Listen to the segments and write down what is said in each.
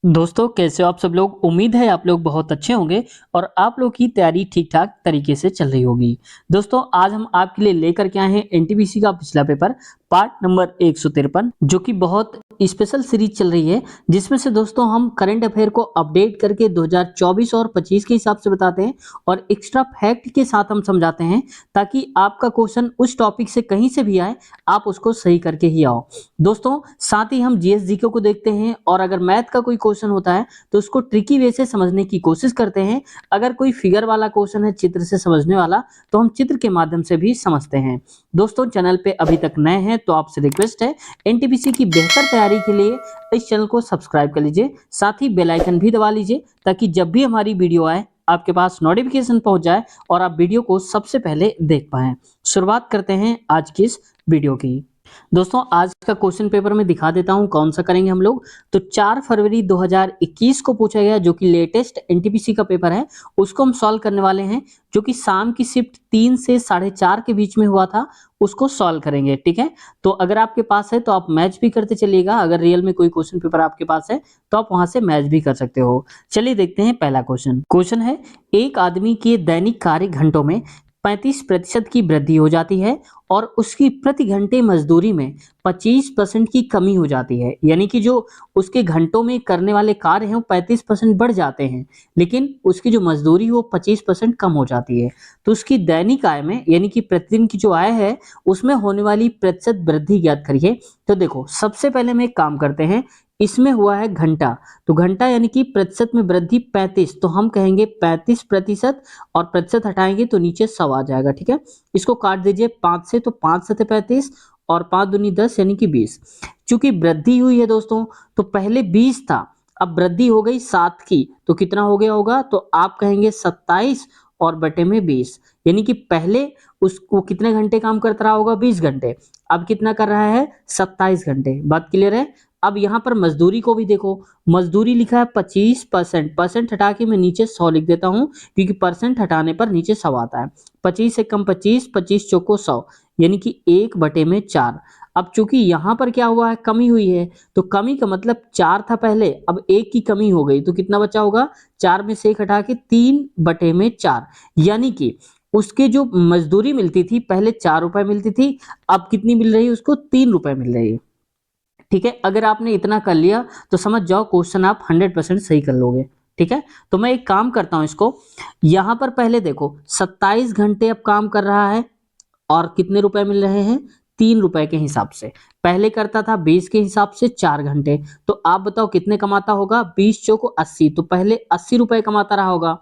दोस्तों कैसे हो आप सब लोग। उम्मीद है आप लोग बहुत अच्छे होंगे और आप लोग की तैयारी ठीक ठाक तरीके से चल रही होगी। दोस्तों आज हम आपके लिए लेकर के आए हैं एनटीपीसी का पिछला पेपर पार्ट नंबर 153 जो कि बहुत स्पेशल सीरीज चल रही है, जिसमें से दोस्तों हम करंट अफेयर को अपडेट करके 2024 और 25 के हिसाब से बताते हैं और एक्स्ट्रा फैक्ट के साथ हम समझाते हैं, ताकि आपका क्वेश्चन उस टॉपिक से कहीं से भी आए आप उसको सही करके ही आओ। दोस्तों साथ ही हम जीएस जीके को देखते हैं और अगर मैथ का कोई क्वेश्चन होता है तो उसको ट्रिकी वे से समझने की कोशिश करते हैं। अगर कोई फिगर वाला क्वेश्चन है चित्र से समझने वाला, तो हम चित्र के माध्यम से भी समझते हैं। दोस्तों चैनल पे अभी तक नए हैं तो आपसे रिक्वेस्ट है, एनटीपीसी की बेहतर तैयारी के लिए इस चैनल को सब्सक्राइब कर लीजिए, साथ ही बेल आइकन भी दबा लीजिए ताकि जब भी हमारी वीडियो आए आपके पास नोटिफिकेशन पहुंच जाए और आप वीडियो को सबसे पहले देख पाएं। शुरुआत करते हैं आज की इस वीडियो की। दोस्तों आज का क्वेश्चन पेपर में दिखा देता हूं कौन सा करेंगे हम लोग। तो 4 फरवरी 2021 को पूछा गया जो कि लेटेस्ट एनटीपीसी का पेपर है, उसको हम सॉल्व करने वाले हैं, जो कि शाम की शिफ्ट 3 से 4:30 के बीच में हुआ था, उसको सॉल्व करेंगे। ठीक है, तो अगर आपके पास है तो आप मैच भी करते चलिएगा। अगर रियल में कोई क्वेश्चन पेपर आपके पास है तो आप वहां से मैच भी कर सकते हो। चलिए देखते हैं पहला क्वेश्चन है, एक आदमी के दैनिक कार्य घंटों में 35% की वृद्धि हो जाती है और उसकी प्रति घंटे मजदूरी में 25% की कमी हो जाती है। यानी कि जो उसके घंटों में करने वाले कार्य हैं वो 35% बढ़ जाते हैं, लेकिन उसकी जो मजदूरी वो 25% कम हो जाती है। तो उसकी दैनिक आय में यानी कि प्रतिदिन की जो आय है उसमें होने वाली प्रतिशत वृद्धि ज्ञात करिए। तो देखो सबसे पहले हम एक काम करते हैं, इसमें हुआ है घंटा, तो घंटा यानी कि प्रतिशत में वृद्धि 35, तो हम कहेंगे 35% और प्रतिशत हटाएंगे तो नीचे 100 आ जाएगा। ठीक है, इसको काट दीजिए 5 से, तो 5 सते 35 और 5 दूनी 10 यानी कि 20। चूंकि वृद्धि हुई है दोस्तों, तो पहले 20 था, अब वृद्धि हो गई 7 की, तो कितना हो गया होगा, तो आप कहेंगे 27 और बटे में 20। यानी कि पहले उसको कितने घंटे काम करता रहा होगा, 20 घंटे, अब कितना कर रहा है, 27 घंटे। बात क्लियर है। अब यहाँ पर मजदूरी को भी देखो, मजदूरी लिखा है 25%, परसेंट हटा के मैं नीचे 100 लिख देता हूँ, क्योंकि परसेंट हटाने पर नीचे 100 आता है। 25 से कम 25, 25 चौको 100, यानी कि 1/4। अब चूंकि यहाँ पर क्या हुआ है, कमी हुई है, तो कमी का मतलब 4 था पहले, अब 1 की कमी हो गई, तो कितना बचा होगा, 4 में से 1 हटा के 3/4। यानी कि उसके जो मजदूरी मिलती थी पहले 4 रुपए मिलती थी, अब कितनी मिल रही है उसको, 3 रुपए मिल रही है। ठीक है, अगर आपने इतना कर लिया तो समझ जाओ क्वेश्चन आप 100% सही कर लोगे। ठीक है, तो मैं एक काम करता हूं, इसको यहां पर पहले देखो 27 घंटे अब काम कर रहा है और कितने रुपए मिल रहे हैं, 3 रुपए के हिसाब से। पहले करता था 20 के हिसाब से 4 घंटे, तो आप बताओ कितने कमाता होगा, 20 चौको 80, तो पहले 80 रुपए कमाता रहा होगा।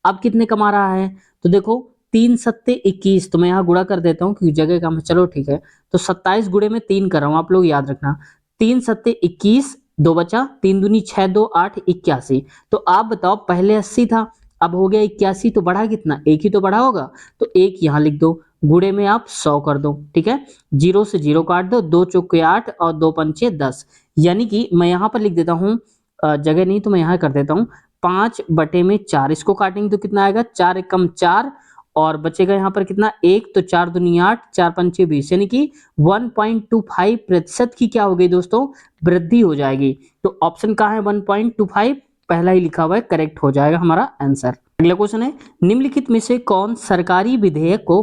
अब कितने कमा रहा है, तो देखो 3 सत्ते 21, तो मैं यहाँ गुणा कर देता हूँ क्योंकि जगह कम है, चलो ठीक है। तो 27 गुणे में 3 कर रहा हूँ, आप लोग याद रखना, 3 सत्ते 21, 2 बचा, 3 दूनी 6, 2 8, 81। तो आप बताओ पहले 80 था, अब हो गया 81, तो बढ़ा कितना, एक ही तो बढ़ा होगा, तो एक यहाँ लिख दो, गुणे में आप 100 कर दो। ठीक है, 0 से 0 काट दो, 2 चौके 8 और 2 पंचे 10। यानी कि मैं यहाँ पर लिख देता हूँ, जगह नहीं तो मैं यहाँ कर देता हूँ, 5/4। इसको काटेंगे तो कितना आएगा, 4 एकम 4 और बचेगा यहाँ पर कितना, 1, तो 4 दूनी 8, 4 पंचे 20, यानी कि 1.25% की क्या हो गई दोस्तों, वृद्धि हो जाएगी। तो ऑप्शन कहाँ है, 1.25, पहला ही लिखा हुआ है, करेक्ट हो जाएगा हमारा आंसर। अगला क्वेश्चन है, निम्नलिखित में से कौन सरकारी विधेयक को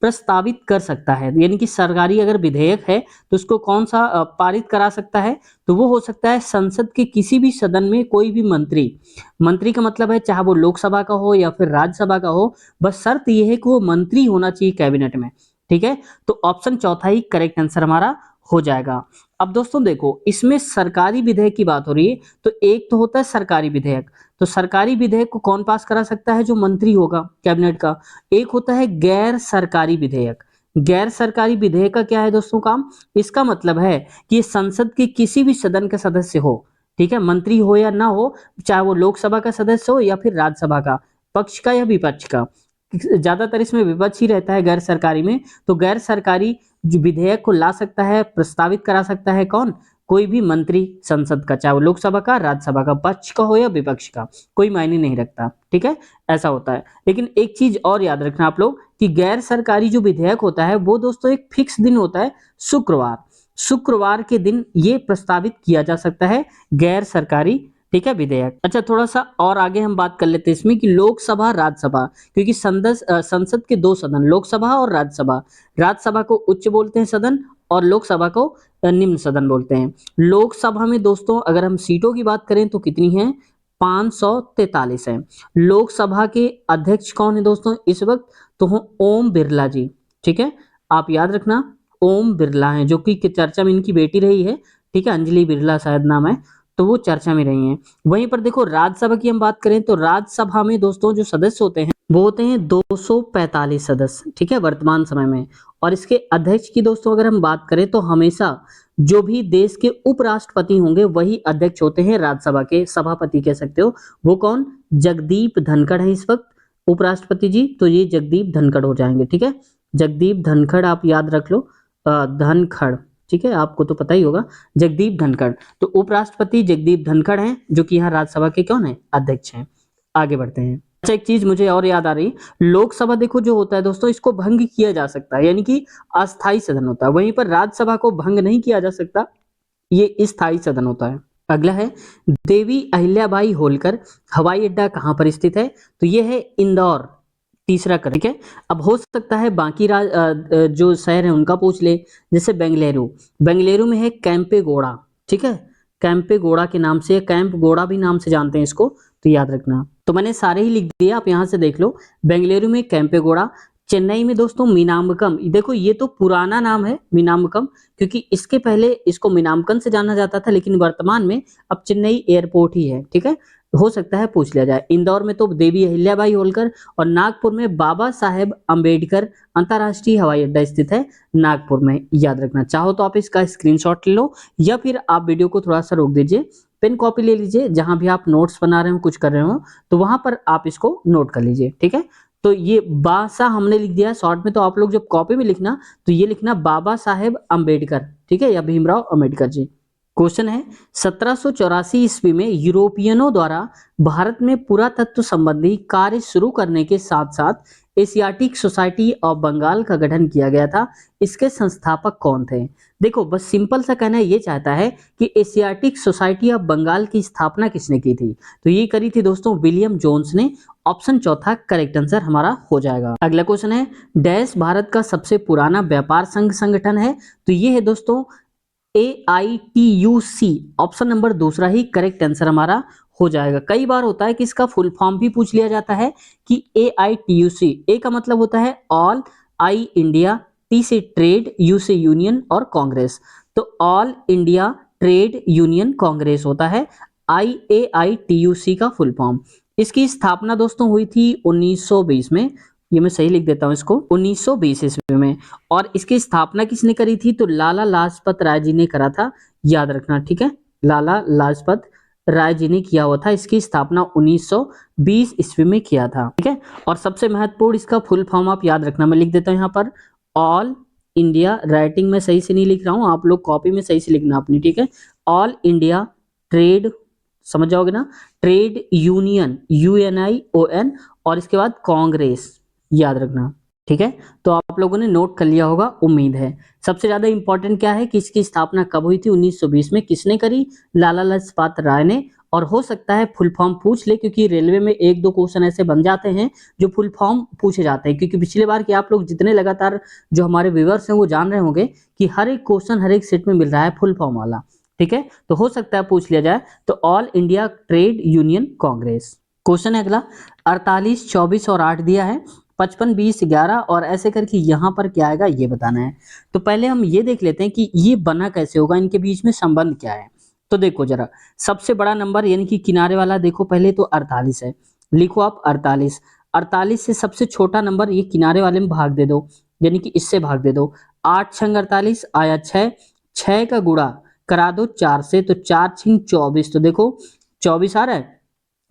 प्रस्तावित कर सकता है। यानी कि सरकारी अगर विधेयक है तो उसको कौन सा पारित करा सकता है, तो वो हो सकता है संसद के किसी भी सदन में कोई भी मंत्री। मंत्री का मतलब है चाहे वो लोकसभा का हो या फिर राज्यसभा का हो, बस शर्त ये है कि वो मंत्री होना चाहिए कैबिनेट में। ठीक है, तो ऑप्शन चौथा ही करेक्ट आंसर हमारा हो जाएगा। अब दोस्तों देखो इसमें सरकारी विधेयक की बात हो रही है, तो एक तो होता है सरकारी विधेयक, तो सरकारी विधेयक को कौन पास करा सकता है, जो मंत्री होगा कैबिनेट का। एक होता है गैर सरकारी विधेयक। गैर सरकारी विधेयक का क्या है दोस्तों काम, इसका मतलब है कि संसद के किसी भी सदन का सदस्य हो, ठीक है, मंत्री हो या ना हो, चाहे वो लोकसभा का सदस्य हो या फिर राज्यसभा का, पक्ष का या विपक्ष का, ज्यादातर इसमें विपक्ष ही रहता है गैर सरकारी में। तो गैर सरकारी जो विधेयक को ला सकता है, प्रस्तावित करा सकता है कौन, कोई भी मंत्री संसद का, चाहे वो लोकसभा का, राज्यसभा का, पक्ष का हो या विपक्ष का, कोई मायने नहीं रखता। ठीक है, ऐसा होता है। लेकिन एक चीज और याद रखना आप लोग कि गैर सरकारी जो विधेयक होता है वो दोस्तों एक फिक्स दिन होता है, शुक्रवार। शुक्रवार के दिन ये प्रस्तावित किया जा सकता है गैर सरकारी, ठीक है, विधेयक। अच्छा, थोड़ा सा और आगे हम बात कर लेते हैं इसमें कि लोकसभा राज्यसभा, क्योंकि संसद के दो सदन, लोकसभा और राज्यसभा। राज्यसभा को उच्च बोलते हैं सदन और लोकसभा को निम्न सदन बोलते हैं। लोकसभा में दोस्तों अगर हम सीटों की बात करें तो कितनी है, 543 है। लोकसभा के अध्यक्ष कौन है दोस्तों इस वक्त, तो हो ओम बिरला जी, ठीक है, आप याद रखना ओम बिरला हैं, जो कि चर्चा में इनकी बेटी रही है, ठीक है, अंजलि बिरला शायद नाम है, तो वो चर्चा में रही हैं। वहीं पर देखो राज्यसभा की हम बात करें तो राज्यसभा में दोस्तों जो सदस्य होते हैं वो होते हैं 245 सदस्य, ठीक है, वर्तमान समय में। और इसके अध्यक्ष की दोस्तों अगर हम बात करें तो हमेशा जो भी देश के उपराष्ट्रपति होंगे वही अध्यक्ष होते हैं राज्यसभा के, सभापति कह सकते हो। वो कौन, जगदीप धनखड़ है इस वक्त उपराष्ट्रपति जी, तो ये जगदीप धनखड़ हो जाएंगे, ठीक है, जगदीप धनखड़ आप याद रख लो, धनखड़, ठीक है, आपको तो पता ही होगा जगदीप धनखड़। तो उपराष्ट्रपति जगदीप धनखड़ हैं जो कि यहाँ राज्यसभा के कौन है, अध्यक्ष हैं। आगे बढ़ते हैं। अच्छा, एक चीज मुझे और याद आ रही, लोकसभा देखो जो होता है दोस्तों इसको भंग किया जा सकता है, यानी कि अस्थाई सदन होता है। वहीं पर राज्यसभा को भंग नहीं किया जा सकता, ये स्थायी सदन होता है। अगला है देवी अहिल्याबाई होलकर हवाई अड्डा कहाँ पर स्थित है, तो ये है इंदौर, तीसरा कर, ठीक है। अब हो सकता है बाकी जो शहर है उनका पूछ ले, जैसे बेंगलुरु, बेंगलुरु में है कैंपेगौड़ा, ठीक है, कैंपेगौड़ा के नाम से, कैंप गोड़ा भी नाम से जानते हैं इसको, तो याद रखना। तो मैंने सारे ही लिख दिए, आप यहां से देख लो, बेंगलुरु में कैंपेगौड़ा, चेन्नई में दोस्तों मीनामकम, देखो ये तो पुराना नाम है मीनामकम, क्योंकि इसके पहले इसको मीनामकम से जाना जाता था, लेकिन वर्तमान में अब चेन्नई एयरपोर्ट ही है, ठीक है, हो सकता है पूछ लिया जाए। इंदौर में तो देवी अहिल्याबाई होलकर, और नागपुर में बाबा साहेब अंबेडकर अंतरराष्ट्रीय हवाई अड्डा स्थित है नागपुर में, याद रखना। चाहो तो आप इसका स्क्रीनशॉट ले लो, या फिर आप वीडियो को थोड़ा सा रोक दीजिए, पेन कॉपी ले लीजिए, जहां भी आप नोट्स बना रहे हो कुछ कर रहे हो तो वहां पर आप इसको नोट कर लीजिए, ठीक है। तो ये बासा हमने लिख दिया शॉर्ट में, तो आप लोग जब कॉपी में लिखना तो ये लिखना बाबा साहेब अंबेडकर, ठीक है, या भीमराव अंबेडकर जी। क्वेश्चन है 1784 ईस्वी में यूरोपियनों द्वारा भारत में पुरातत्व संबंधी कार्य शुरू करने के साथ साथ एशियाटिक सोसाइटी ऑफ बंगाल का गठन किया गया था। इसके संस्थापक कौन थे। देखो बस सिंपल सा कहना ये चाहता है कि एशियाटिक सोसाइटी ऑफ बंगाल की स्थापना किसने की थी, तो ये करी थी दोस्तों विलियम जोन्स ने। ऑप्शन चौथा करेक्ट आंसर हमारा हो जाएगा। अगला क्वेश्चन है डैश भारत का सबसे पुराना व्यापार संघ संगठन है, तो ये है दोस्तों AITUC, ऑप्शन नंबर दूसरा ही करेक्ट आंसर हमारा हो जाएगा। कई बार होता है कि इसका फुल फॉर्म भी पूछ लिया जाता है कि AITUC, ए का मतलब होता है ऑल, आई इंडिया, टी से ट्रेड, यू से यूनियन और कांग्रेस, तो all India trade union Congress होता है AITUC का फुल फॉर्म। इसकी स्थापना दोस्तों हुई थी 1920 में, ये मैं सही लिख देता हूं इसको, 1920 ईस्वी में। और इसकी स्थापना किसने करी थी, तो लाला लाजपत राय जी ने करा था, याद रखना, ठीक है, लाला लाजपत राय जी ने किया हुआ था। इसकी स्थापना 1920 ईस्वी में किया था, ठीक है। और सबसे महत्वपूर्ण इसका फुल फॉर्म आप याद रखना, मैं लिख देता हूं यहाँ पर ऑल इंडिया, राइटिंग में सही से नहीं लिख रहा हूं, आप लोग कॉपी में सही से लिखना अपनी, ठीक है, ऑल इंडिया ट्रेड, समझ जाओगे ना, ट्रेड यूनियन, UNION, और इसके बाद कांग्रेस, याद रखना, ठीक है। तो आप लोगों ने नोट कर लिया होगा उम्मीद है। सबसे ज्यादा इंपॉर्टेंट क्या है कि इसकी स्थापना कब हुई थी, 1920 में, किसने करी, लाला लाजपत राय ने। और हो सकता है फुल फॉर्म पूछ ले, क्योंकि रेलवे में एक दो क्वेश्चन ऐसे बन जाते हैं जो फुल फॉर्म पूछे जाते हैं, क्योंकि पिछली बार के आप लोग जितने लगातार जो हमारे व्यूअर्स हैं वो जान रहे होंगे कि हर एक क्वेश्चन हर एक सेट में मिल रहा है फुल फॉर्म वाला, ठीक है, तो हो सकता है पूछ लिया जाए। तो all India trade union Congress. Question है अगला 48, 24 और 8 दिया है, 55, 20, 11 और ऐसे करके यहाँ पर क्या आएगा ये बताना है। तो पहले हम ये देख लेते हैं कि ये बना कैसे होगा, इनके बीच में संबंध क्या है। तो देखो जरा, सबसे बड़ा नंबर यानी कि किनारे वाला देखो पहले तो 48 है, लिखो आप 48, 48 से सबसे छोटा नंबर ये किनारे वाले में भाग दे दो, यानी कि इससे भाग दे दो, 8 छंग 48 आया 6, 6 का गुणा करा दो 4 से, तो 4 छिंग 24, तो देखो 24 आ रहा है।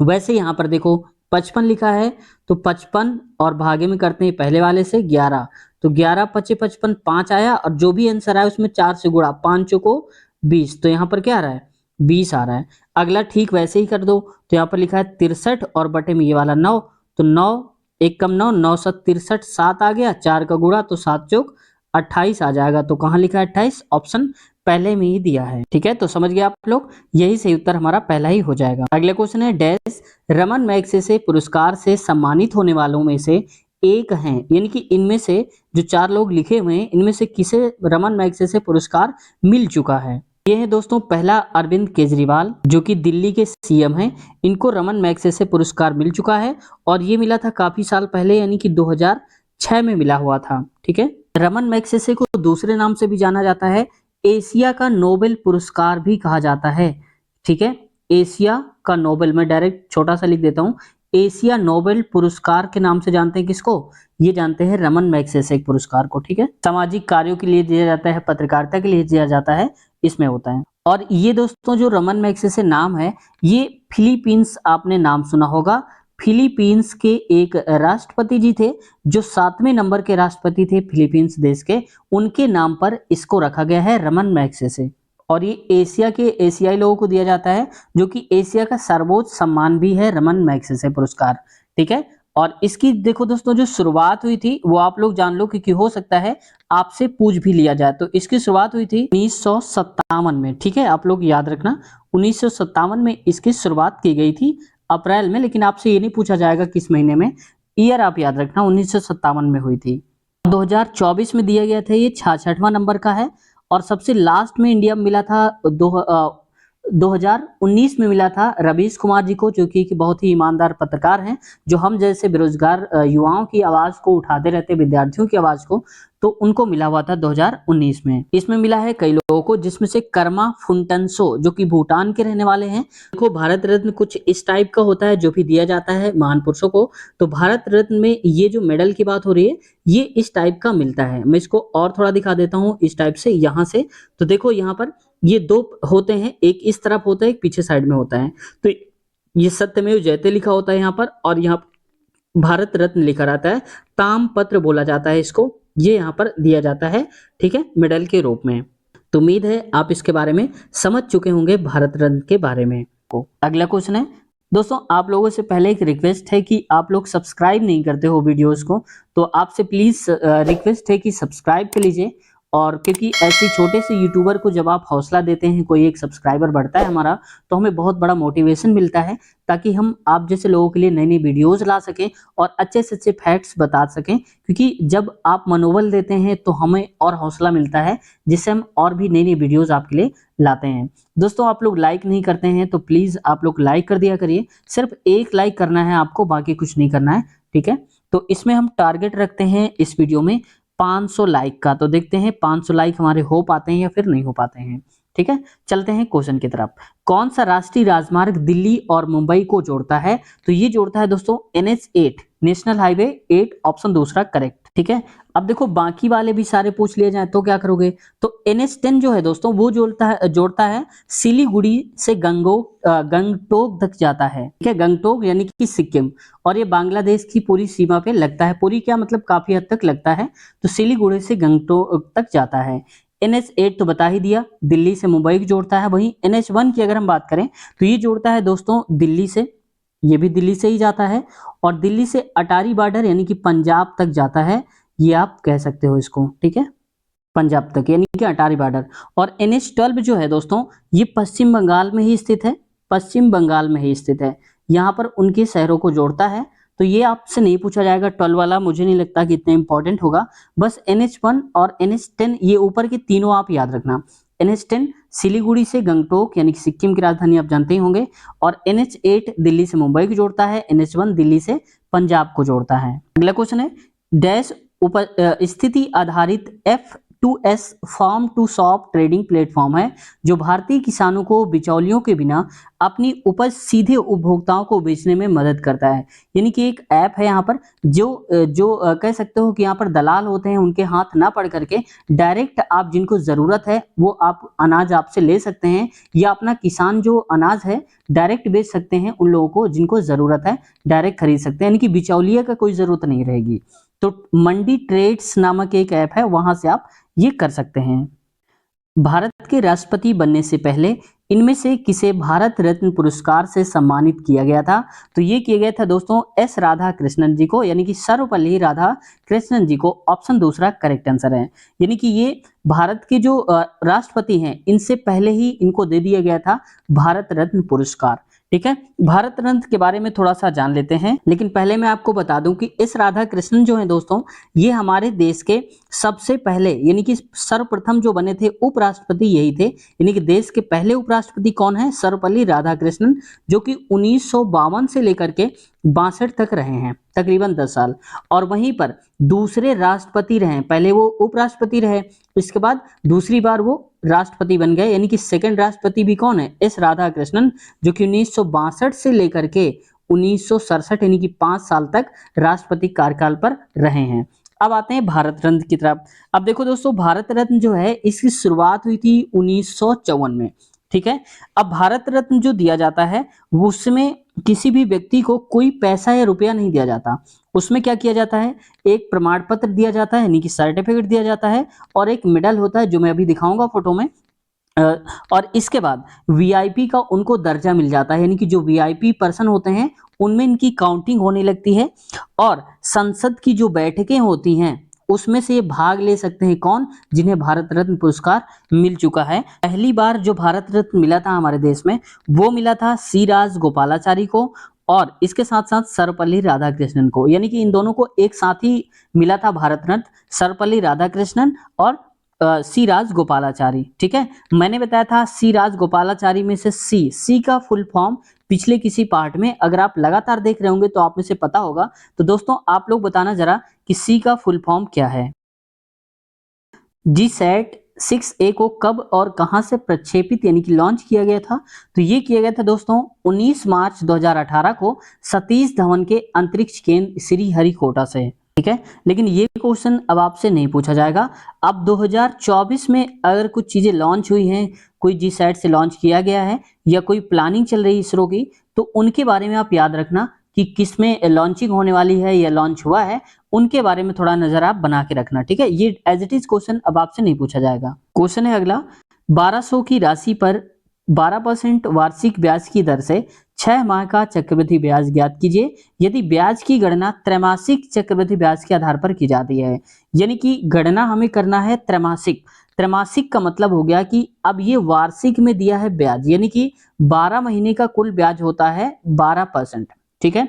वैसे यहाँ पर देखो 55 लिखा है, तो 55 और भागे में करते हैं पहले वाले से 11, तो 11 पचे 55, 5 आया, और जो भी आंसर आया उसमें 4 से गुणा, 5 को 20, तो यहाँ पर क्या आ रहा है 20 आ रहा है। अगला ठीक वैसे ही कर दो, तो यहाँ पर लिखा है 63 और बटे में ये वाला 9, तो 9 एक कम 9, 9 7 63, 7 आ गया, 4 का गुणा तो 7 चौक 28 आ जाएगा। तो कहाँ लिखा है 28? ऑप्शन पहले में ही दिया है। ठीक है, तो समझ गए आप लोग, यही सही उत्तर हमारा पहला ही हो जाएगा। अगले क्वेश्चन है, डैश रमन मैग्सेसे पुरस्कार से सम्मानित होने वालों में से एक हैं, यानी कि इनमें से जो 4 लोग लिखे हुए हैं, इनमें से किसे रमन मैग्सेसे पुरस्कार मिल चुका है? ये है दोस्तों, पहला अरविंद केजरीवाल जो कि दिल्ली के सीएम हैं, इनको रमन मैग्सेसे पुरस्कार मिल चुका है और ये मिला था काफी साल पहले, यानी कि 2006 में मिला हुआ था। ठीक है, रमन मैग्सेसे को दूसरे नाम से भी जाना जाता है, एशिया का नोबेल पुरस्कार भी कहा जाता है। ठीक है, एशिया का नोबेल, मैं डायरेक्ट छोटा सा लिख देता हूँ, एशिया नोबेल पुरस्कार के नाम से जानते हैं किसको? ये जानते हैं रमन मैग्सेसे पुरस्कार को। ठीक है, सामाजिक कार्यों के लिए दिया जाता है, पत्रकारिता के लिए दिया जाता है, इसमें होता है। और ये दोस्तों जो रमन मैग्सेसे नाम है, ये फिलीपींस, आपने नाम सुना होगा, फिलीपींस के एक राष्ट्रपति जी थे जो 7वें नंबर के राष्ट्रपति थे फिलीपींस देश के, उनके नाम पर इसको रखा गया है रमन मैग्सेसे। और ये एशिया के एशियाई लोगों को दिया जाता है, जो कि एशिया का सर्वोच्च सम्मान भी है रमन मैग्सेसे पुरस्कार। ठीक है, और इसकी देखो दोस्तों जो शुरुआत हुई थी वो आप लोग जान लो, क्योंकि हो सकता है आपसे पूछ भी लिया जाए। तो इसकी शुरुआत हुई थी 1957 में। ठीक है, आप लोग याद रखना 1957 में इसकी शुरुआत की गई थी, अप्रैल में, लेकिन आपसे ये नहीं पूछा जाएगा किस महीने में, ईयर आप याद रखना 1957 में हुई थी। 2024 में दिया गया था, ये 66वां नंबर का है। और सबसे लास्ट में इंडिया में मिला था 2019 में मिला था रवीश कुमार जी को, जो कि बहुत ही ईमानदार पत्रकार हैं, जो हम जैसे बेरोजगार युवाओं की आवाज को उठाते रहते, विद्यार्थियों की आवाज को, तो उनको मिला हुआ था 2019 में। इसमें मिला है कई लोगों को, जिसमें से कर्मा फुंटनसो जो कि भूटान के रहने वाले हैं। देखो भारत रत्न कुछ इस टाइप का होता है जो भी दिया जाता है महान पुरुषों को, तो भारत रत्न में ये जो मेडल की बात हो रही है, ये इस टाइप का मिलता है। मैं इसको और थोड़ा दिखा देता हूँ इस टाइप से, यहाँ से। तो देखो यहाँ पर ये 2 होते हैं, एक इस तरफ होता है, एक पीछे साइड में होता है। तो ये सत्यमेव जयते लिखा होता है यहाँ पर, और यहाँ भारत रत्न लिखा रहता है, ताम्रपत्र बोला जाता है इसको, ये यहाँ पर दिया जाता है। ठीक है, मेडल के रूप में। तो उम्मीद है आप इसके बारे में समझ चुके होंगे, भारत रत्न के बारे में। अगला क्वेश्चन है दोस्तों, आप लोगों से पहले एक रिक्वेस्ट है कि आप लोग सब्सक्राइब नहीं करते हो वीडियोस को, तो आपसे प्लीज रिक्वेस्ट है कि सब्सक्राइब कर लीजिए। और क्योंकि ऐसे छोटे से यूट्यूबर को जब आप हौसला देते हैं, कोई एक सब्सक्राइबर बढ़ता है हमारा, तो हमें बहुत बड़ा मोटिवेशन मिलता है, ताकि हम आप जैसे लोगों के लिए नई नई वीडियोस ला सकें और अच्छे से अच्छे फैक्ट्स बता सकें। क्योंकि जब आप मनोबल देते हैं तो हमें और हौसला मिलता है, जिससे हम और भी नई नई वीडियोस आपके लिए लाते हैं। दोस्तों आप लोग लाइक नहीं करते हैं, तो प्लीज आप लोग लाइक कर दिया करिए, सिर्फ एक लाइक करना है आपको, बाकी कुछ नहीं करना है। ठीक है, तो इसमें हम टारगेट रखते हैं इस वीडियो में 500 लाइक का, तो देखते हैं 500 लाइक हमारे हो पाते हैं या फिर नहीं हो पाते हैं। ठीक है, चलते हैं क्वेश्चन की तरफ। कौन सा राष्ट्रीय राजमार्ग दिल्ली और मुंबई को जोड़ता है? तो ये जोड़ता है दोस्तों NH8, नेशनल हाईवे 8, ऑप्शन दूसरा करेक्ट। ठीक है, अब देखो बाकी वाले भी सारे पूछ लिए जाए तो क्या करोगे? तो NH10 जो है दोस्तों, वो जोड़ता है सिलीगुड़ी से गंगटोक तक जाता है। ठीक है, गंगटोक यानी कि सिक्किम, और ये बांग्लादेश की पूरी सीमा पे लगता है, पूरी क्या मतलब काफी हद तक लगता है। तो सिलीगुड़ी से गंगटोक तक जाता है। NH8 तो बता ही दिया, दिल्ली से मुंबई को जोड़ता है। वहीं NH1 की अगर हम बात करें तो ये जोड़ता है दोस्तों दिल्ली से, ये भी दिल्ली से ही जाता है, और दिल्ली से अटारी बॉर्डर यानी कि पंजाब तक जाता है, ये आप कह सकते हो इसको। ठीक है, पंजाब तक यानी कि अटारी बॉर्डर। और NH12 जो है दोस्तों, ये पश्चिम बंगाल में ही स्थित है, पश्चिम बंगाल में ही स्थित है, यहाँ पर उनके शहरों को जोड़ता है। तो ये आपसे नहीं पूछा जाएगा 12 वाला, मुझे नहीं लगता कि इतना इंपॉर्टेंट होगा। बस NH1 और NH10 ये ऊपर के तीनों आप याद रखना। NH10 सिलीगुड़ी से गंगटोक यानी कि सिक्किम की राजधानी आप जानते ही होंगे, और NH8 दिल्ली से मुंबई को जोड़ता है, NH1 दिल्ली से पंजाब को जोड़ता है। अगला क्वेश्चन है, डैश स्थिति आधारित F2S farm to shop trading platform है, जो भारतीय किसानों को बिचौलियों के बिना अपनी उपज सीधे उपभोक्ताओं को बेचने में मदद करता है। यानी कि एक ऐप है यहाँ पर, जो कह सकते हो कि यहाँ पर दलाल होते हैं, उनके हाथ ना पड़ करके डायरेक्ट आप जिनको जरूरत है वो आप अनाज आपसे ले सकते हैं, या अपना किसान जो अनाज है डायरेक्ट बेच सकते हैं उन लोगों को जिनको जरूरत है, डायरेक्ट खरीद सकते हैं, यानी कि बिचौलिया का कोई जरूरत नहीं रहेगी। तो मंडी ट्रेड्स नामक एक ऐप है, वहां से आप ये कर सकते हैं। भारत के राष्ट्रपति बनने से पहले इनमें से किसे भारत रत्न पुरस्कार से सम्मानित किया गया था? तो ये किया गया था दोस्तों एस राधा कृष्णन जी को, यानी कि सर्वपल्ली राधा कृष्णन जी को। ऑप्शन दूसरा करेक्ट आंसर है। यानी कि ये भारत के जो राष्ट्रपति हैं, इनसे पहले ही इनको दे दिया गया था भारत रत्न पुरस्कार। ठीक है, भारत रत्न के बारे में थोड़ा सा जान लेते हैं, लेकिन पहले मैं आपको बता दूं कि एस राधा कृष्णन जो है दोस्तों, ये हमारे देश के सबसे पहले यानी कि सर्वप्रथम जो बने थे उपराष्ट्रपति यही थे। यानी कि देश के पहले उपराष्ट्रपति कौन है? सर्वपल्ली राधाकृष्णन, जो कि 1952 से लेकर के 62 तक रहे हैं, तकरीबन 10 साल। और वहीं पर दूसरे राष्ट्रपति रहे, पहले वो उपराष्ट्रपति रहे, इसके बाद दूसरी बार वो राष्ट्रपति बन गए। यानी कि सेकंड राष्ट्रपति भी कौन है? एस राधाकृष्णन, जो कि 1962 से लेकर के 1967 यानी कि 5 साल तक राष्ट्रपति कार्यकाल पर रहे हैं। अब आते हैं भारत रत्न की तरफ। अब देखो दोस्तों, भारत रत्न जो है इसकी शुरुआत हुई थी 1954 में। ठीक है, अब भारत रत्न जो दिया जाता है उसमें किसी भी व्यक्ति को कोई पैसा या रुपया नहीं दिया जाता। उसमें क्या किया जाता है? एक प्रमाण पत्र दिया जाता है, यानी कि सर्टिफिकेट दिया जाता है, और एक मेडल होता है जो मैं अभी दिखाऊंगा फोटो में। और इसके बाद वीआईपी का उनको दर्जा मिल जाता है, यानी कि जो वीआईपी पर्सन होते हैं उनमें इनकी काउंटिंग होने लगती है। और संसद की जो बैठकें होती हैं उसमें से ये भाग ले सकते हैं कौन? जिन्हें भारत रत्न पुरस्कार मिल चुका है। पहली बार जो भारत रत्न मिला था हमारे देश में वो मिला था सी राजगोपालाचारी को, और इसके साथ साथ सर्वपल्ली राधाकृष्णन को। यानी कि इन दोनों को एक साथ ही मिला था भारत रत्न, सर्वपल्ली राधाकृष्णन और सी राजगोपालाचारी। ठीक है, मैंने बताया था सी राजगोपालाचारी में से सी का फुल फॉर्म पिछले किसी पार्ट में अगर आप लगातार देख रहे होंगे तो आप में से पता होगा। तो दोस्तों आप लोग बताना जरा कि सी का फुल फॉर्म क्या है। जी सैट 6A को कब और कहां से प्रक्षेपित यानी कि लॉन्च किया गया था? तो ये किया गया था दोस्तों 19 मार्च 2018 को सतीश धवन के अंतरिक्ष केंद्र श्रीहरिकोटा से। ठीक है, लेकिन ये क्वेश्चन अब आपसे नहीं पूछा जाएगा। अब 2024 में अगर कुछ चीजें लॉन्च हुई हैं, कोई जी सैट से लॉन्च किया गया है या कोई प्लानिंग चल रही है इसरो की, तो उनके बारे में आप याद रखना कि किसमें लॉन्चिंग होने वाली है या लॉन्च हुआ है, उनके बारे में थोड़ा नजर आप बना के रखना। ठीक है, ये एज इट इज क्वेश्चन अब आपसे नहीं पूछा जाएगा। क्वेश्चन है अगला, 1200 की राशि पर 12% वार्षिक ब्याज की दर से 6 माह का चक्रवृद्धि ब्याज ज्ञात कीजिए यदि ब्याज की गणना त्रैमासिक चक्रवृद्धि ब्याज के आधार पर की जाती है। यानी कि गणना हमें करना है त्रैमासिक। त्रैमासिक का मतलब हो गया कि अब ये वार्षिक में दिया है ब्याज, यानी कि 12 महीने का कुल ब्याज होता है 12%। ठीक है,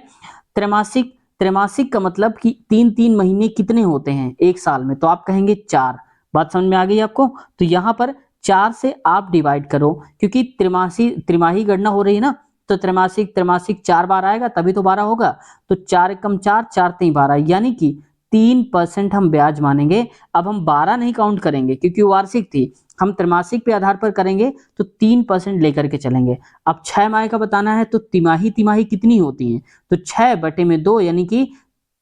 त्रैमासिक, त्रैमासिक का मतलब कि 3-3 महीने कितने होते हैं एक साल में? तो आप कहेंगे 4। बात समझ में आ गई आपको? तो यहाँ पर 4 से आप डिवाइड करो, क्योंकि त्रिमाही गणना हो रही है ना, तो त्रैमासिक त्रैमासिक 4 बार आएगा तभी तो 12 होगा। तो 4 एकम 4, 4 तीन 12, यानी कि 3% हम ब्याज मानेंगे। अब हम 12 नहीं काउंट करेंगे क्योंकि वार्षिक थी, हम त्रैमासिक पे आधार पर करेंगे तो 3% लेकर के चलेंगे। अब 6 माह का बताना है तो तिमाही तिमाही कितनी होती हैं? तो 6/2 यानी कि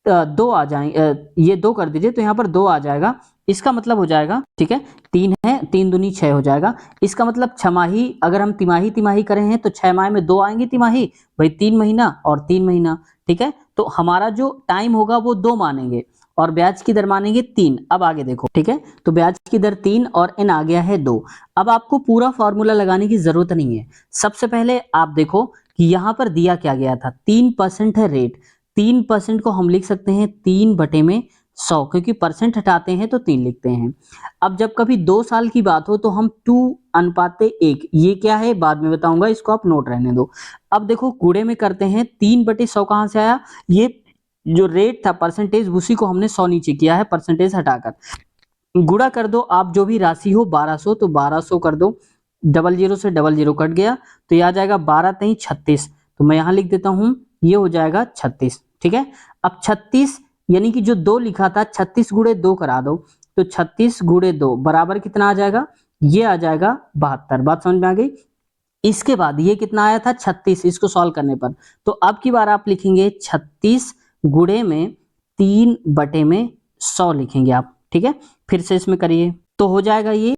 2 आ जाएंगे, ये 2 कर दीजिए तो यहाँ पर 2 आ जाएगा। इसका मतलब हो जाएगा, ठीक है, 3 है, 3 दूनी 6 हो जाएगा। इसका मतलब छमाही, अगर हम तिमाही तिमाही करें हैं तो 6 माह में 2 आएंगे तिमाही, भाई 3 महीना और 3 महीना। ठीक है, तो हमारा जो टाइम होगा वो 2 मानेंगे और ब्याज की दर मानेंगे 3। अब आगे देखो, ठीक है, तो ब्याज की दर 3 और n आ गया है 2। अब आपको पूरा फॉर्मूला लगाने की जरूरत नहीं है। सबसे पहले आप देखो कि यहाँ पर दिया क्या गया था, 3% है रेट। 3% को हम लिख सकते हैं 3/100, क्योंकि परसेंट हटाते हैं तो 3 लिखते हैं। अब जब कभी 2 साल की बात हो तो हम 2:1, ये क्या है बाद में बताऊंगा, इसको आप नोट रहने दो। अब देखो गुणे में करते हैं, 3/100 कहां से आया? ये जो रेट था परसेंटेज, उसी को हमने 100 नीचे किया है परसेंटेज हटाकर। गुणा कर दो आप जो भी राशि हो 1200, तो 1200 कर दो, 00 से 00 कट गया तो ये आ जाएगा 12 3 36। तो मैं यहां लिख देता हूं, ये हो जाएगा 36। ठीक है, अब 36 यानी कि जो 2 लिखा था 36 गुणे 2 करा दो, तो 36 गुणे 2 बराबर कितना आ जाएगा? ये आ जाएगा 72। बात समझ में आ गई? इसके बाद ये कितना आया था? 36, इसको सॉल्व करने पर। तो अब की बार आप लिखेंगे 36 गुणे में 3/100 लिखेंगे आप। ठीक है, फिर से इसमें करिए तो हो जाएगा ये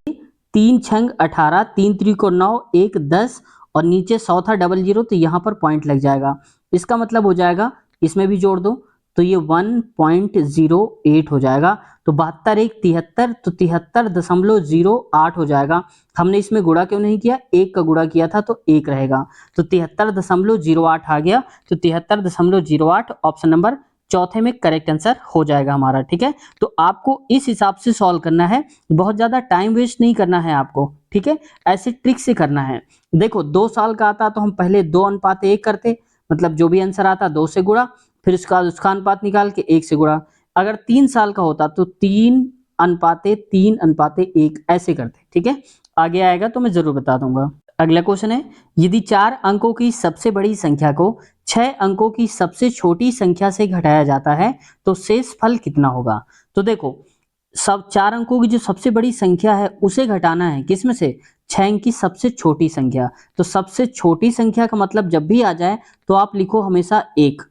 3 छंग 18, 3 त्रिको 9, 1 10 और नीचे 100 था 00, तो यहाँ पर पॉइंट लग जाएगा। इसका मतलब हो जाएगा, इसमें भी जोड़ दो, तो ये 1.08 हो जाएगा। तो 72 एक 73, तो 73.08 हो जाएगा। हमने इसमें गुणा क्यों नहीं किया, एक का गुणा किया था तो एक रहेगा, तो 73.08 आ गया। तो 73.08 ऑप्शन नंबर चौथे में करेक्ट आंसर हो जाएगा हमारा। ठीक है, तो आपको इस हिसाब से सॉल्व करना है, बहुत ज्यादा टाइम वेस्ट नहीं करना है आपको। ठीक है, ऐसे ट्रिक से करना है। देखो 2 साल का आता तो हम पहले 2:1 करते, मतलब जो भी आंसर आता 2 से गुणा, फिर उसका अनुपात निकाल के 1 से गुणा। अगर 3 साल का होता तो 3:3:1 ऐसे करते। ठीक है, आगे आएगा तो मैं जरूर बता दूंगा। अगला क्वेश्चन है, यदि 4 अंकों की सबसे बड़ी संख्या को 6 अंकों की सबसे छोटी संख्या से घटाया जाता है तो शेष फल कितना होगा। तो देखो, सब 4 अंकों की जो सबसे बड़ी संख्या है उसे घटाना है, किसमें से, 6 अंक की सबसे छोटी संख्या। तो सबसे छोटी संख्या का मतलब जब भी आ जाए तो आप लिखो हमेशा 1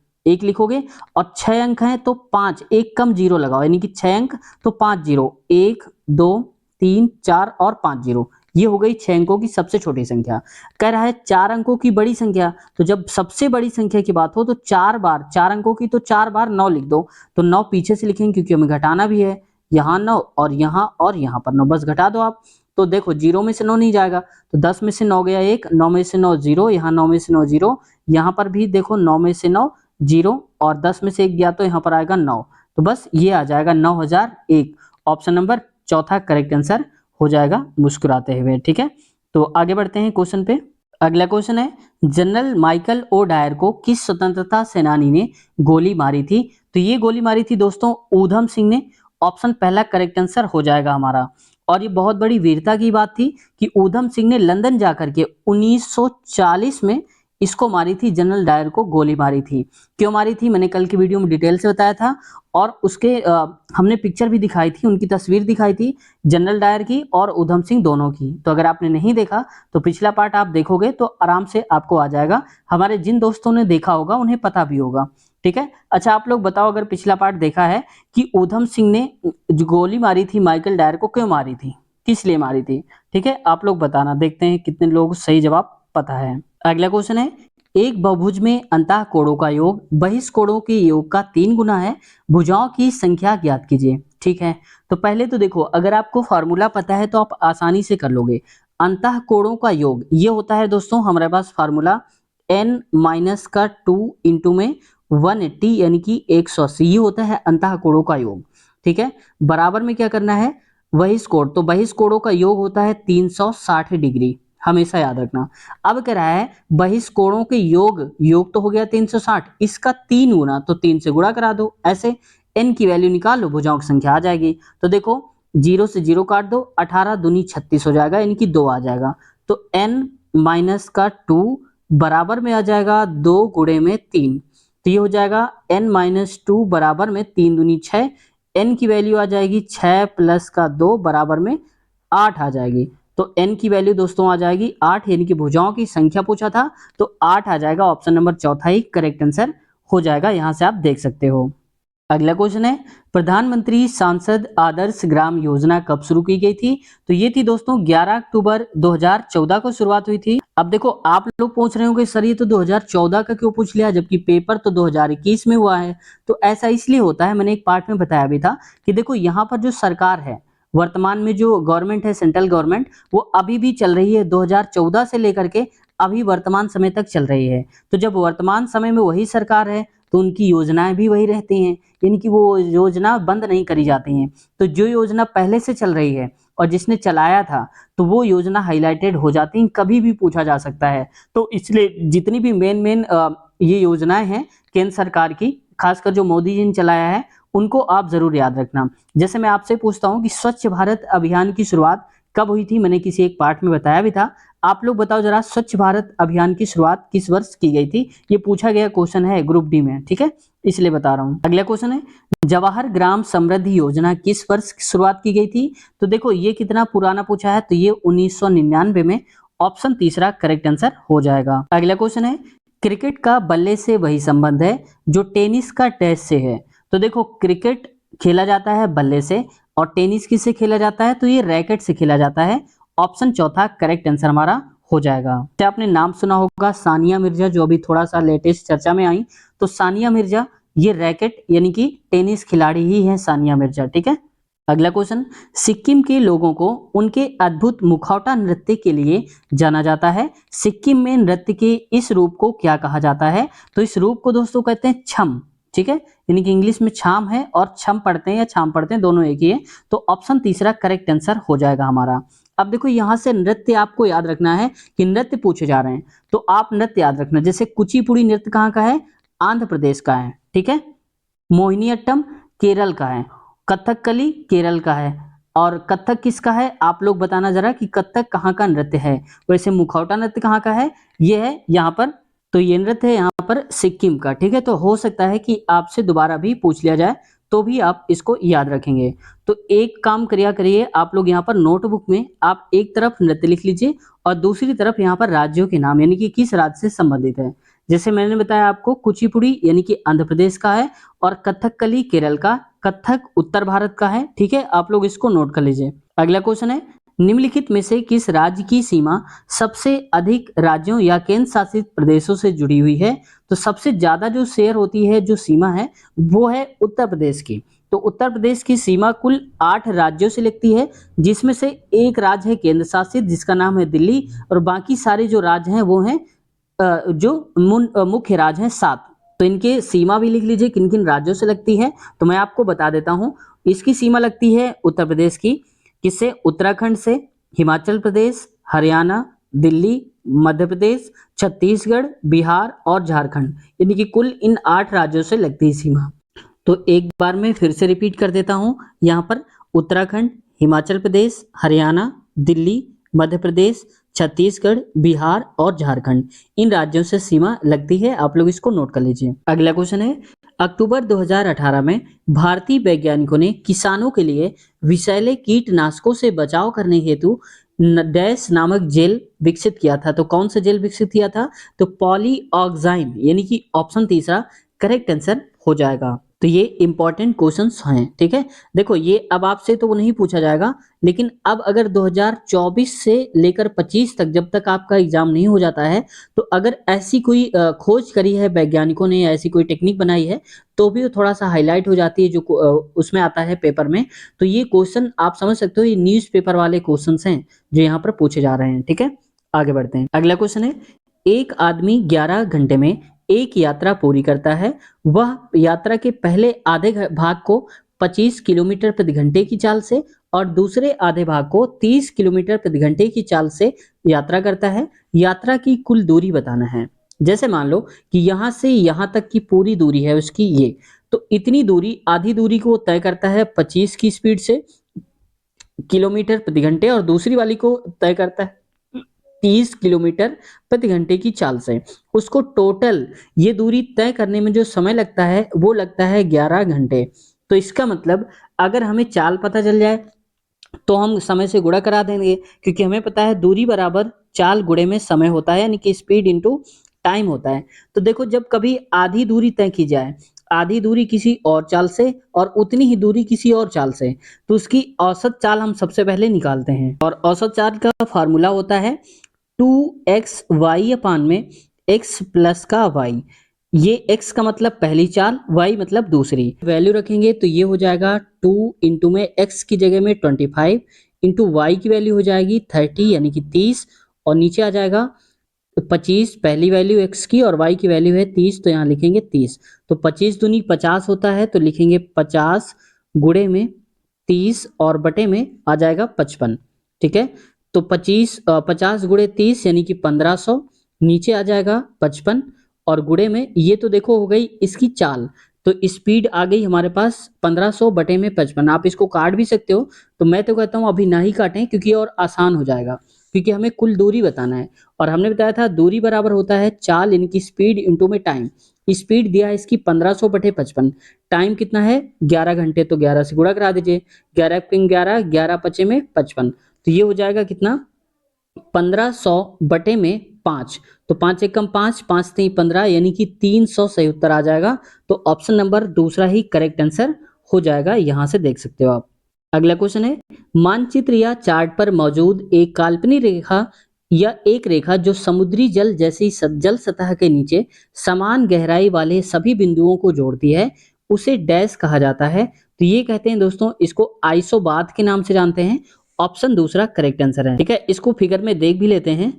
लिखोगे, और 6 अंक हैं तो 5, एक कम जीरो लगाओ, यानी कि 6 अंक तो 5 जीरो, 1 2 3 4 और 5 जीरो, ये हो गई 6 अंकों की सबसे छोटी संख्या। कह रहा है 4 अंकों की बड़ी संख्या, तो जब सबसे बड़ी संख्या की बात हो तो 4 बार 4 अंकों की, तो 4 बार 9 लिख दो। तो 9 पीछे से लिखेंगे क्योंकि हमें घटाना भी है, यहाँ 9 और यहाँ पर 9, बस घटा दो आप। तो देखो 0 में से 9 नहीं जाएगा, तो 10 में से 9 गया 1, 9 में से 9 0, यहाँ 9 में से 9 0, यहाँ पर भी देखो 9 में से 9 0, और 10 में से 1 गया तो यहाँ पर आएगा 9। तो बस ये आ जाएगा 9001, ऑप्शन नंबर चौथा करेक्ट आंसर हो जाएगा मुस्कुराते हुए। ठीक है, तो आगे बढ़ते हैं क्वेश्चन पे। अगला क्वेश्चन है, जनरल माइकल ओ डायर को किस स्वतंत्रता सेनानी ने गोली मारी थी। तो ये गोली मारी थी दोस्तों ऊधम सिंह ने, ऑप्शन पहला करेक्ट आंसर हो जाएगा हमारा। और ये बहुत बड़ी वीरता की बात थी कि ऊधम सिंह ने लंदन जाकर के 1940 में इसको मारी थी, जनरल डायर को गोली मारी थी। क्यों मारी थी मैंने कल की वीडियो में डिटेल से बताया था, और उसके हमने पिक्चर भी दिखाई थी, उनकी तस्वीर दिखाई थी, जनरल डायर की और ऊधम सिंह दोनों की। तो अगर आपने नहीं देखा तो पिछला पार्ट आप देखोगे तो आराम से आपको आ जाएगा। हमारे जिन दोस्तों ने देखा होगा उन्हें पता भी होगा। ठीक है, अच्छा आप लोग बताओ, अगर पिछला पार्ट देखा है कि ऊधम सिंह ने जो गोली मारी थी माइकल डायर को, क्यों मारी थी, किस लिए मारी थी। ठीक है, आप लोग बताना, देखते हैं कितने लोग सही जवाब पता है। अगला क्वेश्चन है, एक बहुभुज में अंतः कोणों का योग बहिष्कोणों के योग का 3 गुना है, भुजाओं की संख्या ज्ञात कीजिए। ठीक है, तो पहले तो देखो, अगर आपको फार्मूला पता है तो आप आसानी से कर लोगे। अंतः कोणों का योग ये होता है दोस्तों हमारे पास फार्मूला n माइनस का 2 इंटू में 180 यानी कि 180, ये होता है अंतः कोणों का योग। ठीक है, बराबर में क्या करना है, बहिष्कोण, तो बहिष्कोणों का योग होता है 360 डिग्री, हमेशा याद रखना। अब कह रहा है बहिष्कोणों के योग तो हो गया 360, इसका 3 गुना, तो 3 से गुणा करा दो, ऐसे n की वैल्यू निकाल लो, भुजाओं की संख्या आ जाएगी। तो देखो 0 से 0 काट दो, 18 दूनी 36 हो जाएगा, यानी कि 2 आ जाएगा। तो n माइनस का 2 बराबर में आ जाएगा 2 गुणे में 3, तो ये हो जाएगा n माइनस 2 बराबर में 3 दूनी 6, n की वैल्यू आ जाएगी 6 प्लस का 2 बराबर में 8 आ जाएगी। तो n की वैल्यू दोस्तों आ जाएगी 8, यानी कि भुजाओं की संख्या पूछा था तो 8 आ जाएगा, ऑप्शन नंबर चौथा ही करेक्ट आंसर हो जाएगा, यहां से आप देख सकते हो। अगला क्वेश्चन है, प्रधानमंत्री सांसद आदर्श ग्राम योजना कब शुरू की गई थी। तो ये थी दोस्तों 11 अक्टूबर 2014 को शुरुआत हुई थी। अब देखो आप लोग पूछ रहे होंगे सर ये तो 2014 का क्यों पूछ लिया, जबकि पेपर तो 2021 में हुआ है। तो ऐसा इसलिए होता है, मैंने एक पार्ट में बताया भी था कि देखो यहाँ पर जो सरकार है, वर्तमान में जो गवर्नमेंट है, सेंट्रल गवर्नमेंट, वो अभी भी चल रही है, 2014 से लेकर के अभी वर्तमान समय तक चल रही है। तो जब वर्तमान समय में वही सरकार है तो उनकी योजनाएं भी वही रहती हैं, यानी कि वो योजना बंद नहीं करी जाती हैं। तो जो योजना पहले से चल रही है और जिसने चलाया था तो वो योजना हाईलाइटेड हो जाती है, कभी भी पूछा जा सकता है। तो इसलिए जितनी भी मेन ये योजनाएं हैं केंद्र सरकार की, खासकर जो मोदी जी ने चलाया है, उनको आप जरूर याद रखना। जैसे मैं आपसे पूछता हूँ कि स्वच्छ भारत अभियान की शुरुआत कब हुई थी, मैंने किसी एक पार्ट में बताया भी था। आप लोग बताओ जरा, स्वच्छ भारत अभियान की शुरुआत किस वर्ष की गई थी। ये पूछा गया क्वेश्चन है ग्रुप डी में, ठीक है, इसलिए बता रहा हूँ। अगला क्वेश्चन है, जवाहर ग्राम समृद्धि योजना किस वर्ष शुरुआत की गई थी। तो देखो ये कितना पुराना पूछा है, तो ये 1999 में, ऑप्शन तीसरा करेक्ट आंसर हो जाएगा। अगला क्वेश्चन है, क्रिकेट का बल्ले से वही संबंध है जो टेनिस का टेस्ट से है। तो देखो क्रिकेट खेला जाता है बल्ले से, और टेनिस किससे खेला जाता है, तो ये रैकेट से खेला जाता है, ऑप्शन चौथा करेक्ट आंसर हमारा हो जाएगा। क्या आपने नाम सुना होगा सानिया मिर्जा, जो अभी थोड़ा सा लेटेस्ट चर्चा में आई। तो सानिया मिर्जा ये रैकेट यानी कि टेनिस खिलाड़ी ही है सानिया मिर्जा। ठीक है, अगला क्वेश्चन, सिक्किम के लोगों को उनके अद्भुत मुखौटा नृत्य के लिए जाना जाता है। सिक्किम में नृत्य के इस रूप को क्या कहा जाता है? तो इस रूप को दोस्तों कहते हैं छम। ठीक है, यानी कि इंग्लिश में छाम है और छम पढ़ते हैं या छाम पढ़ते हैं, दोनों एक ही है। तो ऑप्शन तीसरा करेक्ट आंसर हो जाएगा हमारा। अब देखो यहां से नृत्य आपको याद रखना है कि नृत्य पूछे जा रहे हैं, तो आप नृत्य याद रखना। जैसे कुचिपुड़ी नृत्य कहाँ का है? आंध्र प्रदेश का है। ठीक है, मोहिनीअट्टम केरल का है, कथकली केरल का है, और कथक किसका है? आप लोग बताना जरा कि कथक कहाँ का नृत्य है। वैसे मुखौटा नृत्य कहाँ का है? ये है यहाँ पर, तो ये नृत्य है यहाँ पर सिक्किम का। ठीक है, तो हो सकता है कि आपसे दोबारा भी पूछ लिया जाए तो भी आप इसको याद रखेंगे। तो एक काम करिए, आप लोग यहाँ पर नोटबुक में आप एक तरफ नृत्य लिख लीजिए और दूसरी तरफ यहाँ पर राज्यों के नाम, यानी कि किस राज्य से संबंधित है। जैसे मैंने बताया आपको, कुचिपुड़ी यानी कि आंध्र प्रदेश का है और कथकली केरल का, कथक उत्तर भारत का है। ठीक है, आप लोग इसको नोट कर लीजिए। अगला क्वेश्चन है, निम्नलिखित में से किस राज्य की सीमा सबसे अधिक राज्यों या केंद्र शासित प्रदेशों से जुड़ी हुई है? तो सबसे ज्यादा जो शेयर होती है, जो सीमा है, वो है उत्तर प्रदेश की। तो उत्तर प्रदेश की सीमा कुल 8 राज्यों से लगती है, जिसमें से एक राज्य है केंद्र शासित जिसका नाम है दिल्ली, और बाकी सारे जो राज्य हैं वो हैं जो मुख्य राज्य हैं 7। तो इनके सीमा भी लिख लीजिए किन किन राज्यों से लगती है। तो मैं आपको बता देता हूं, इसकी सीमा लगती है उत्तर प्रदेश की किससे? उत्तराखंड से, हिमाचल प्रदेश, हरियाणा, दिल्ली, मध्य प्रदेश, छत्तीसगढ़, बिहार और झारखंड, यानी कि कुल इन 8 राज्यों से लगती है सीमा। तो एक बार मैं फिर से रिपीट कर देता हूं, यहाँ पर उत्तराखंड, हिमाचल प्रदेश, हरियाणा, दिल्ली, मध्य प्रदेश, छत्तीसगढ़, बिहार और झारखंड, इन राज्यों से सीमा लगती है। आप लोग इसको नोट कर लीजिए। अगला क्वेश्चन है, अक्टूबर 2018 में भारतीय वैज्ञानिकों ने किसानों के लिए विषैले कीटनाशकों से बचाव करने हेतु डैश नामक जेल विकसित किया था। तो कौन सा जेल विकसित किया था? तो पॉलीऑक्साइन, यानी कि ऑप्शन तीसरा करेक्ट आंसर हो जाएगा। तो ये इंपॉर्टेंट क्वेश्चंस हैं। ठीक है, देखो ये अब आपसे तो वो नहीं पूछा जाएगा, लेकिन अब अगर 2024 से लेकर 25 तक, जब तक आपका एग्जाम नहीं हो जाता है, तो अगर ऐसी कोई खोज करी है वैज्ञानिकों ने या ऐसी कोई टेक्निक बनाई है, तो भी वो थोड़ा सा हाईलाइट हो जाती है जो उसमें आता है पेपर में। तो ये क्वेश्चन आप समझ सकते हो, ये न्यूज पेपर वाले क्वेश्चन हैं जो यहाँ पर पूछे जा रहे हैं। ठीक है, आगे बढ़ते हैं। अगला क्वेश्चन है, एक आदमी 11 घंटे में एक यात्रा पूरी करता है। वह यात्रा के पहले आधे भाग को 25 किलोमीटर प्रति घंटे की चाल से और दूसरे आधे भाग को 30 किलोमीटर प्रति घंटे की चाल से यात्रा करता है। यात्रा की कुल दूरी बताना है। जैसे मान लो कि यहां से यहां तक की पूरी दूरी है उसकी ये, तो इतनी दूरी, आधी दूरी को तय करता है 25 की स्पीड से किलोमीटर प्रति घंटे और दूसरी वाली को तय करता है 30 किलोमीटर प्रति घंटे की चाल से। उसको टोटल ये दूरी तय करने में जो समय लगता है वो लगता है 11 घंटे। तो इसका मतलब अगर हमें चाल पता चल जाए तो हम समय से गुणा करा देंगे, क्योंकि हमें पता है दूरी बराबर चाल गुणे में समय होता है, यानी कि स्पीड इनटू टाइम होता है। तो देखो जब कभी आधी दूरी तय की जाए, आधी दूरी किसी और चाल से और उतनी ही दूरी किसी और चाल से, तो उसकी औसत चाल हम सबसे पहले निकालते हैं। और औसत चाल का फार्मूला होता है 2x y में x प्लस का y। ये x का मतलब पहली चाल, y मतलब दूसरी। वैल्यू रखेंगे तो ये हो जाएगा 2 इंटू में x की जगह में 25 इंटू y की वैल्यू हो जाएगी 30 यानी कि 30, और नीचे आ जाएगा 25 पहली वैल्यू x की और y की वैल्यू है 30, तो यहाँ लिखेंगे 30। तो 25 दूनी 50 होता है, तो लिखेंगे 50 गुणे में 30 और बटे में आ जाएगा 55। ठीक है, तो 50 गुणे 30 यानी कि 1500, नीचे आ जाएगा 55 और गुणे में ये तो देखो हो गई इसकी चाल। तो स्पीड आ गई हमारे पास 1500 बटे में 55। आप इसको काट भी सकते हो, तो मैं तो कहता हूँ अभी ना ही काटें क्योंकि और आसान हो जाएगा, क्योंकि हमें कुल दूरी बताना है। और हमने बताया था दूरी बराबर होता है चाल यानी कि स्पीड इंटू में टाइम। स्पीड दिया है इसकी 1500 बटे 55, टाइम कितना है 11 घंटे, तो 11 से गुणा करा दीजिए, 11 किंग 11, 11 पचे में 55, तो ये हो जाएगा कितना 1500 बटे में 5, तो 5 एकम 5, 5 3 15 यानी कि 300 सही उत्तर आ जाएगा। तो ऑप्शन नंबर दूसरा ही करेक्ट आंसर हो जाएगा, यहां से देख सकते हो आप। अगला क्वेश्चन है, मानचित्र या चार्ट पर मौजूद एक काल्पनिक रेखा या एक रेखा जो समुद्री जल जैसी जल सतह के नीचे समान गहराई वाले सभी बिंदुओं को जोड़ती है, उसे डैश कहा जाता है। तो ये कहते हैं दोस्तों, इसको आइसोबाथ के नाम से जानते हैं। ऑप्शन दूसरा करेक्ट आंसर है। ठीक है, इसको फिगर में देख भी लेते हैं।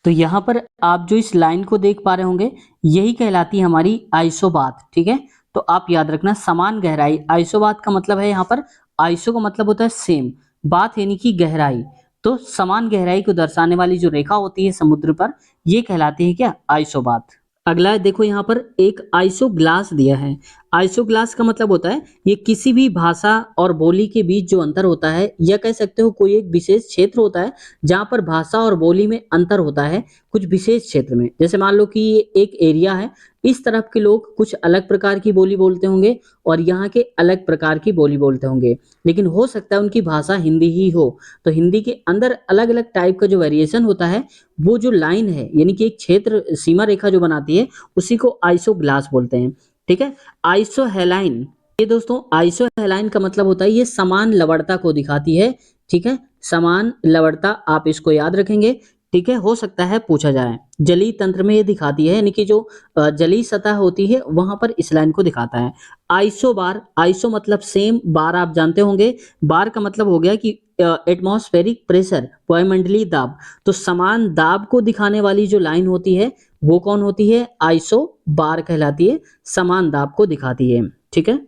तो यहाँ पर आप जो इस लाइन को देख पा रहे होंगे, यही कहलाती है हमारी आइसोबाथ। ठीक है, तो आप याद रखना, समान गहराई। आइसोबाथ का मतलब है यहाँ पर, आइसो का मतलब होता है सेम, बात यानी कि गहराई। तो समान गहराई को दर्शाने वाली जो रेखा होती है समुद्र पर, ये कहलाती है क्या, आइसोबाथ। अगला देखो, यहाँ पर एक आइसो ग्लास दिया है। आइसो ग्लास का मतलब होता है, ये किसी भी भाषा और बोली के बीच जो अंतर होता है, या कह सकते हो कोई एक विशेष क्षेत्र होता है जहाँ पर भाषा और बोली में अंतर होता है कुछ विशेष क्षेत्र में। जैसे मान लो कि ये एक एरिया है, इस तरफ के लोग कुछ अलग प्रकार की बोली बोलते होंगे और यहाँ के अलग प्रकार की बोली बोलते होंगे, लेकिन हो सकता है उनकी भाषा हिंदी ही हो। तो हिंदी के अंदर अलग अलग टाइप का जो वेरिएशन होता है, वो जो लाइन है यानी कि एक क्षेत्र सीमा रेखा जो बनाती है, उसी को आइसो ग्लास बोलते हैं। ठीक है, आइसो हेलाइन, ये दोस्तों आइसो हेलाइन का मतलब होता है ये समान लवणता को दिखाती है। ठीक है, समान लवणता, आप इसको याद रखेंगे। ठीक है, हो सकता है पूछा जाए। जलीय तंत्र में ये दिखाती है, यानी कि जो जलीय सतह होती है वहां पर इस लाइन को दिखाता है। आइसो बार, आइसो मतलब सेम, बार आप जानते होंगे, बार का मतलब हो गया कि एटमॉस्फेरिक प्रेशर, वायुमंडलीय दाब। तो समान दाब को दिखाने वाली जो लाइन होती है वो कौन होती है, आइसो बार कहलाती है, समान दाब को दिखाती है। ठीक है,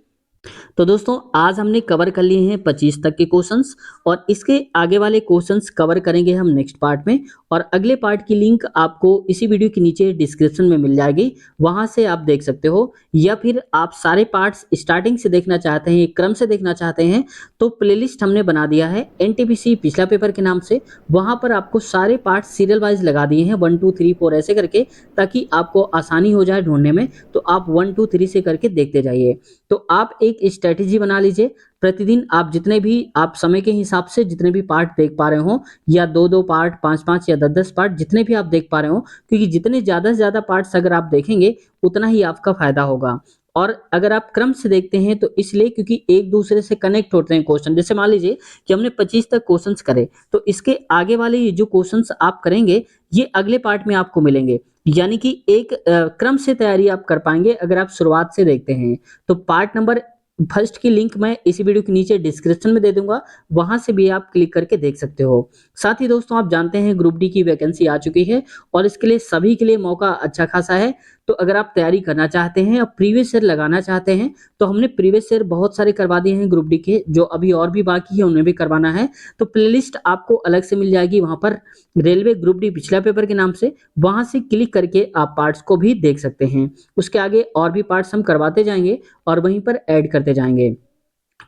तो दोस्तों आज हमने कवर कर लिए हैं 25 तक के क्वेश्चंस, और इसके आगे वाले क्वेश्चंस कवर करेंगे हम नेक्स्ट पार्ट में। और अगले पार्ट की लिंक आपको इसी वीडियो के नीचे डिस्क्रिप्शन में मिल जाएगी, वहां से आप देख सकते हो। या फिर आप सारे पार्ट्स स्टार्टिंग से देखना चाहते हैं, क्रम से देखना चाहते हैं, तो प्लेलिस्ट हमने बना दिया है एनटीपीसी पिछला पेपर के नाम से। वहां पर आपको सारे पार्ट सीरियल वाइज लगा दिए हैं, 1 2 3 4 ऐसे करके, ताकि आपको आसानी हो जाए ढूंढने में। तो आप 1 2 3 से करके देखते जाइए। तो आप एक स्ट्रेटेजी बना लीजिए, प्रतिदिन आप जितने भी आप समय के हिसाब से जितने भी पार्ट देख पा रहे हो, या 2 2 पार्ट, 5 5 या 10 10 पार्ट, जितने भी आप देख पा रहे हो, क्योंकि जितने ज्यादा से ज्यादा पार्ट्स अगर आप देखेंगे उतना ही आपका फायदा होगा। और अगर आप क्रम से देखते हैं तो इसलिए क्योंकि एक दूसरे से कनेक्ट होते हैं क्वेश्चन। जैसे मान लीजिए कि हमने 25 तक क्वेश्चंस करे, तो इसके आगे वाले ये जो क्वेश्चंस आप करेंगे, ये अगले पार्ट में आपको मिलेंगे। यानी कि एक क्रम से तैयारी आप कर पाएंगे अगर आप शुरुआत से देखते हैं। तो पार्ट नंबर फर्स्ट की लिंक मैं इसी वीडियो के नीचे डिस्क्रिप्शन में दे दूंगा, वहां से भी आप क्लिक करके देख सकते हो। साथ ही दोस्तों आप जानते हैं ग्रुप डी की वैकेंसी आ चुकी है, और इसके लिए सभी के लिए मौका अच्छा खासा है। तो अगर आप तैयारी करना चाहते हैं और प्रीवियस ईयर लगाना चाहते हैं, तो हमने प्रीवियस ईयर बहुत सारे करवा दिए हैं ग्रुप डी के, जो अभी और भी बाकी है उन्हें भी करवाना है। तो प्लेलिस्ट आपको अलग से मिल जाएगी वहां पर, रेलवे ग्रुप डी पिछला पेपर के नाम से, वहां से क्लिक करके आप पार्ट्स को भी देख सकते हैं। उसके आगे और भी पार्ट्स हम करवाते जाएंगे और वहीं पर ऐड करते जाएंगे।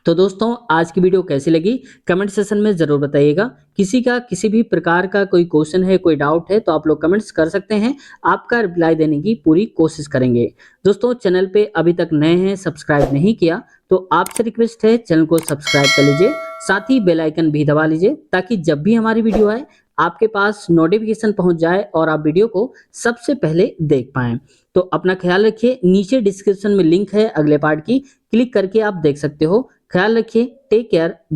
तो दोस्तों आज की वीडियो कैसी लगी कमेंट सेशन में जरूर बताइएगा। किसी का किसी भी प्रकार का कोई क्वेश्चन है, कोई डाउट है, तो आप लोग कमेंट्स कर सकते हैं, आपका रिप्लाई देने की पूरी कोशिश करेंगे। दोस्तों चैनल पे अभी तक नए हैं, सब्सक्राइब नहीं किया, तो आपसे रिक्वेस्ट है चैनल को सब्सक्राइब कर लीजिए, साथ ही बेल आइकन भी दबा लीजिए, ताकि जब भी हमारी वीडियो आए आपके पास नोटिफिकेशन पहुंच जाए और आप वीडियो को सबसे पहले देख पाएं। तो अपना ख्याल रखिए, नीचे डिस्क्रिप्शन में लिंक है अगले पार्ट की, क्लिक करके आप देख सकते हो। ख्याल रखिए, टेक केयर।